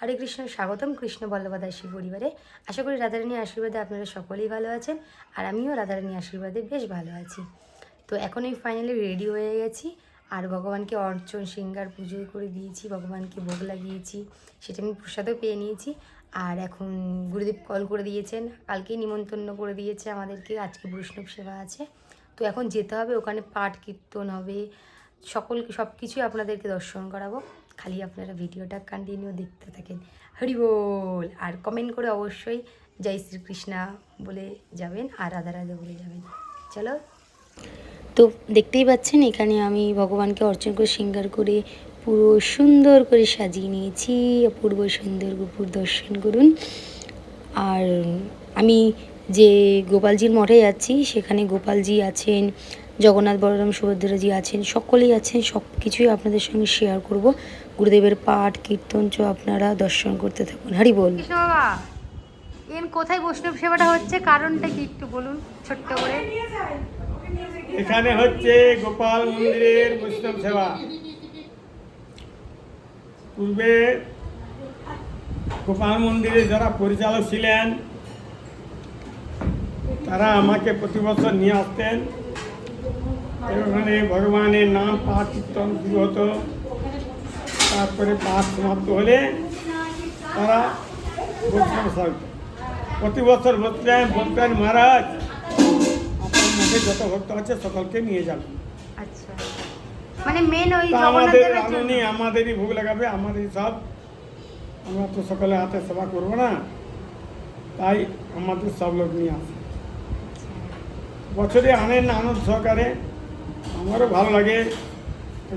হরে কৃষ্ণ, স্বাগতম কৃষ্ণ বল্লভদাসী পরিবারে। আশা করি রাধারানীর আশীর্বাদে আপনারা সকলেই ভালো আছেন, আর আমিও রাধারানীর আশীর্বাদে বেশ ভালো আছি। তো এখন আমি ফাইনালি রেডি হয়ে গেছি, আর ভগবানকে অর্চন শৃঙ্গার পুজো করে দিয়েছি, ভগবানকে ভোগ লাগিয়েছি, সেটা আমি প্রসাদও পেয়ে নিয়েছি। আর এখন গুরুদেব কল করে দিয়েছেন, কালকেই নিমন্ত্রণ করে দিয়েছে আমাদেরকে, আজকে বৈষ্ণব সেবা আছে। তো এখন যেতে হবে, ওখানে পাঠ কীর্তন হবে, সব কিছুই আপনাদেরকে দর্শন করাবো। খালি আপনারা ভিডিওটা কন্টিনিউ দেখতে থাকেন। হরি বল। আর কমেন্ট করে অবশ্যই জয় শ্রীকৃষ্ণা বলে যাবেন, আর রাধা রাধা বলে যাবেন। চলো, তো দেখতেই পাচ্ছেন এখানে আমি ভগবানকে অর্চন করে শৃঙ্গার করে পুরো সুন্দর করে সাজিয়ে নিয়েছি। অপূর্ব সুন্দর গোপুর দর্শন করুন। আর আমি যে গোপালজির মঠে যাচ্ছি, সেখানে গোপালজি আছেন, জগন্নাথ বলরাম সুভদ্রাজি আছেন, সকলেই আছেন। সব কিছুই আপনাদের সঙ্গে শেয়ার করব। গুরুদেবের পাঠ কীর্তন আপনারা দর্শন করতে থাকুন। হরি বল। বাবা, কোথায় বৈষ্ণব সেবাটা হচ্ছে, কারণটা কি একটু বলুন ছোট্ট করে। এখানে হচ্ছে গোপাল মন্দিরের বৈষ্ণব সেবা। পূর্বে গোপাল মন্দিরে যারা পরিচালক ছিলেন, তারা আমাকে প্রতি বছর নিয়ে আসতেন। ওখানে ভগবানের নাম পাঠ কীর্তন শুরু হতো। তারপরে পাঠ সমাপ্ত হলে তারা বৈষ্ণব সেবা প্রতি বছর বলতেন, মহারাজ আপনার মধ্যে যত ভক্ত আছে সকলকে নিয়ে যাবেন। আচ্ছা, মানে মেন ওই আমাদেরই ভোগ লাগাবে, আমাদেরই সব। আমরা তো সকলে হাতে সেবা করবো না, তাই আমাদের সব লোক নিয়ে আসে। বছরে আনেন আনন্দ সহকারে, আমারও ভালো লাগে।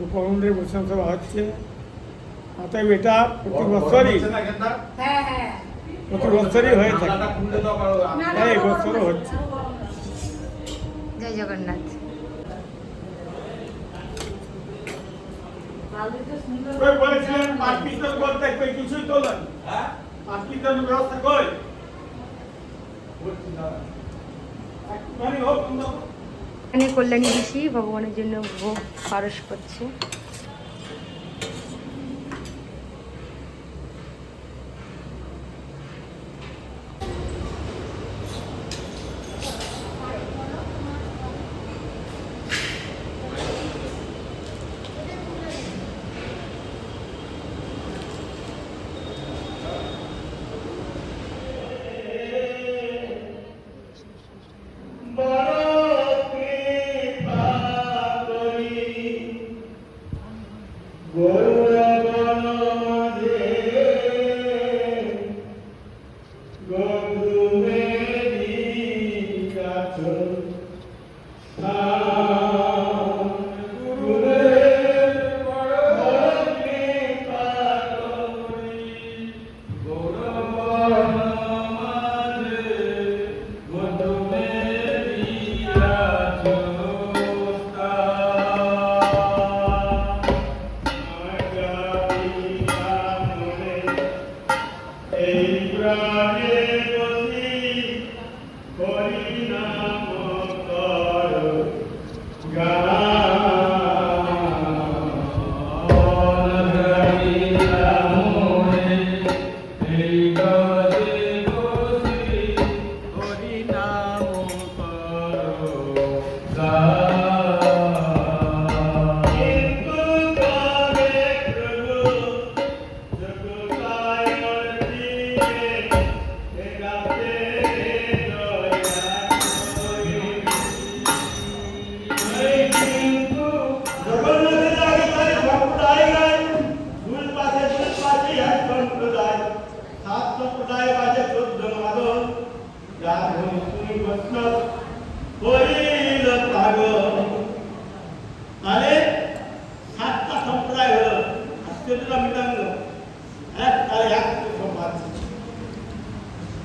গোপালমন্দিরে বৈষ্ণব সেবা হচ্ছে, অতএব এটা প্রতি বছরই হয়ে থাকে, তাই এই বছরও হচ্ছে। জয় জগন্নাথ। বলেছিলেন পাঠ কীর্তন করতে, কই কিছুই তো নয়। পাঠ কীর্তনের ব্যবস্থা কই এখানে কল্যাণী ঋষি ভগবানের জন্য ভোগ পারস করছে।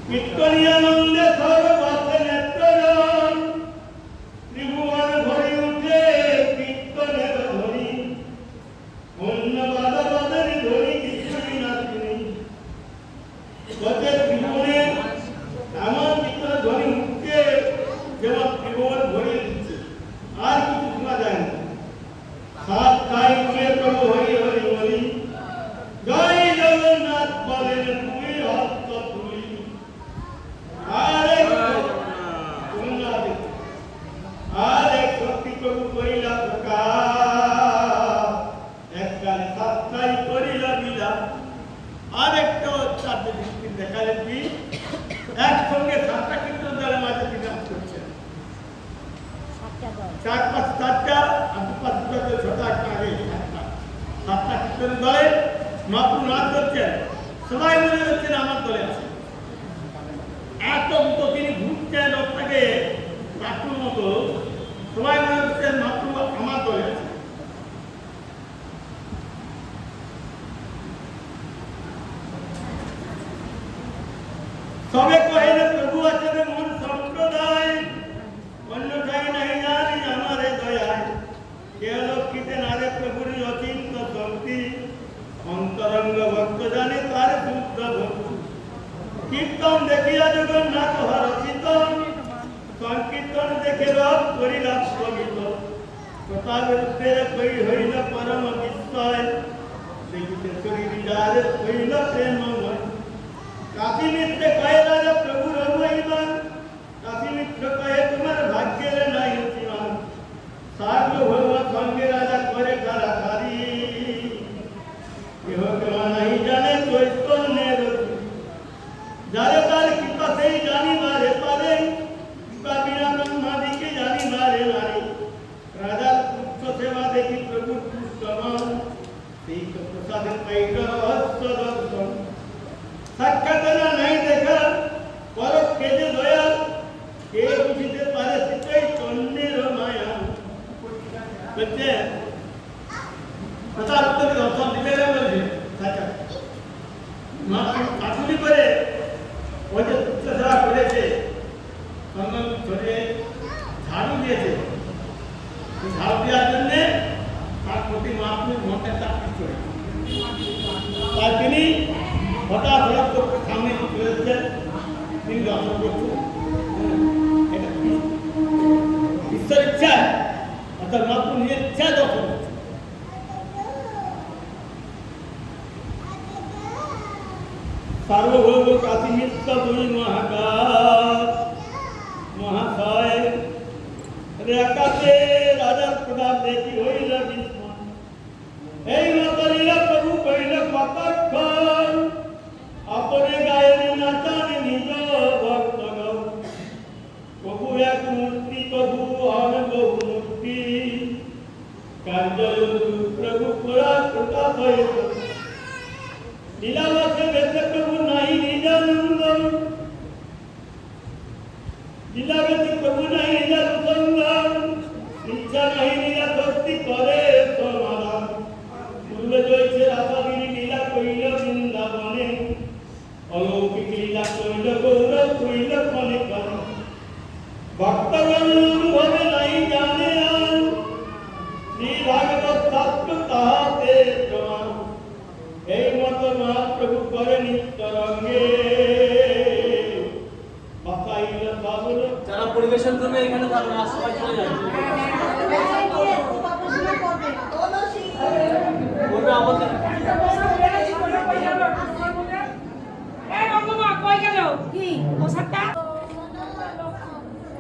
কীর্তনিয়ানন্দে সর্বপথে নেত্রজন, ত্রিভুবন ভরি উঠে কীর্তনের ধ্বনি। অন্য বাদবাদের ধ্বনি কিছুই না শুনি, গতে ত্রিভুবনে এমন কীর্তন ধ্বনি উঠছে যেমন ত্রিভুবন ভরে দিচ্ছে, আর কিছু শোনা যায় না। সাত খাই প্রভু হরি হরি বলি, জয় জগন্নাথ বলে আর একটা চারটে দৃষ্টি দেখালেন কি একসঙ্গে 7টা কীর্তন দলের মাঝে তিনি নাচ করছেন। 4 5 4টা আর 2 5 6টা 8টা আগে 7টা কীর্তন দলে মহাপ্রভু নাচ করছেন। সবাই মনে হচ্ছেন আমার দলে আছে। এত তো তিনি ঘুরছেন ওটাকে কাকুর মতো, সবাই মনে হচ্ছেন মহাপ্রভু আমার দলে আছে। সবে কহিলে প্রভু আছেন মন সম্প্রদায়, অন্যথায় নাই জানি আমারে দয়ায়। কে লক্ষিতে নারে প্রভুর অচিন্ত শক্তি, অন্তরঙ্গ ভক্ত জানে তার শুদ্ধ ভক্তি। কীর্তন দেখিয়া জগন্নাথ হরচিত, সংকীর্তন দেখে রব করিলা স্থগিত। কথা বিরুদ্ধে কই হইল পরম বিস্ময়, দেখিতে শরীর যারে হইল প্রেমময়। কাশী মিত্র কয়ে রাজা প্রভুর মহিমা, কাশী মিত্র কয়ে তোমার ভাগ্যের নাই সীমা। সার্বভৌম সঙ্গে রাজা করে কারাকারি, কেহ কেহ নাই জানে চৈতন্যের যারে তার কৃপা সেই জানিবারে পারে, কৃপা বিনা ব্রহ্মাদিকে জানিবারে নারে। রাজার তুচ্ছ সেবা দেখি প্রভু পুষ্টমান, সেই তো প্রসাদে পাইল রহস্য দর্শন। সাক্ষাৎ না নাই দেখা পরোক্ষে যে দয়া, কে বুঝিতে পারে সে চৈতন্যের মায়া। বলছে প্রসাদ উত্তরে দর্শন দিতে বলছে সাক্ষাৎ কাকুলি করে ওই যে তুচ্ছ সেবা করেছে, চন্দন ধরে ঝাড়ু দিয়েছে। ঝাড়ু দেওয়ার জন্যে তার প্রতি মহাপ্রভুর মনটা চাকরি করে তাই তিনি হঠাৎ হঠাৎ করে সামনে চলে এসেছেন, তিনি দর্শন করছেন। এটা ঈশ্বর ইচ্ছা, অর্থাৎ মহাপ্রভু নিজের ইচ্ছা দর্শন করছেন। সার্বভৌম কাশী মিত্র দুই মহাশয় রেখাতে রাজার প্রতাপ দেখি হইল বিস্ময়। এই মতলিল প্রভু কইল কতক্ষণ, আপনে গায়ের নাচান নিজ ভক্তগণ। প্রভু এক মূর্তি প্রভু হন বহু মূর্তি, কার্য প্রভু পুরা প্রতাপ হইল। লীলাবসে বেশে প্রভু নাই নিজানন্দ, লীলাবসে প্রভু নাই নিজার সন্ধান। ইচ্ছা নাই লীলা শক্তি করে সমাধান। পূর্বে জয়ছে রাসাগিরি লীলা কইল বৃন্দাবনে, অলৌকিক লীলা কইল গৌরব কইল কনে কনে। ভক্তগণ অনুভবে নাই জানে আর, শ্রী ভাগবত শাস্ত্র তাহাতে প্রমাণ। এই মতো মহাপ্রভু করে নিত্য রঙ্গে, যারা পরিবেশন করবে এখানে থাকবে, আশেপাশে চলে যাবে। বলবে আমাদের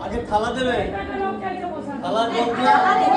আগে থালা দেবে, থালা জল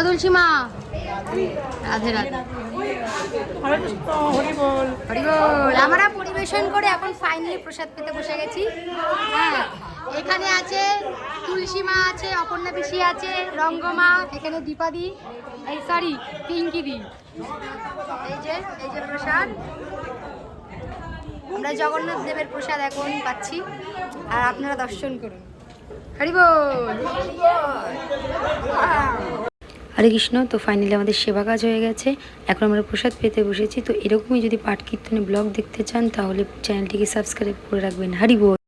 তুলসী মা রাধে রাধে। হরে কৃষ্ণ, হরি বল। হরি বল। আমরা পরিবেশন করে এখন ফাইনালি প্রসাদ পেতে বসে গেছি। হ্যাঁ, এখানে আছে তুলসী মা আছে, অপর্ণা পিসি আছে, রঙ্গমা, এখানে দীপাদি, এই সরি পিঙ্কিদি। এই যে প্রসাদ, আমরা জগন্নাথ দেবের প্রসাদ এখন পাচ্ছি, আর আপনারা দর্শন করুন। হরি বল। হরে কৃষ্ণ। তো ফাইনালি আমাদের সেবা কাজ হয়ে গেছে, এখন আমরা প্রসাদ পেতে বসেছি। তো এরকমই যদি পাঠ কীর্তনে ব্লগ দেখতে চান তাহলে চ্যানেলটিকে সাবস্ক্রাইব করে রাখবেন। হরি বল।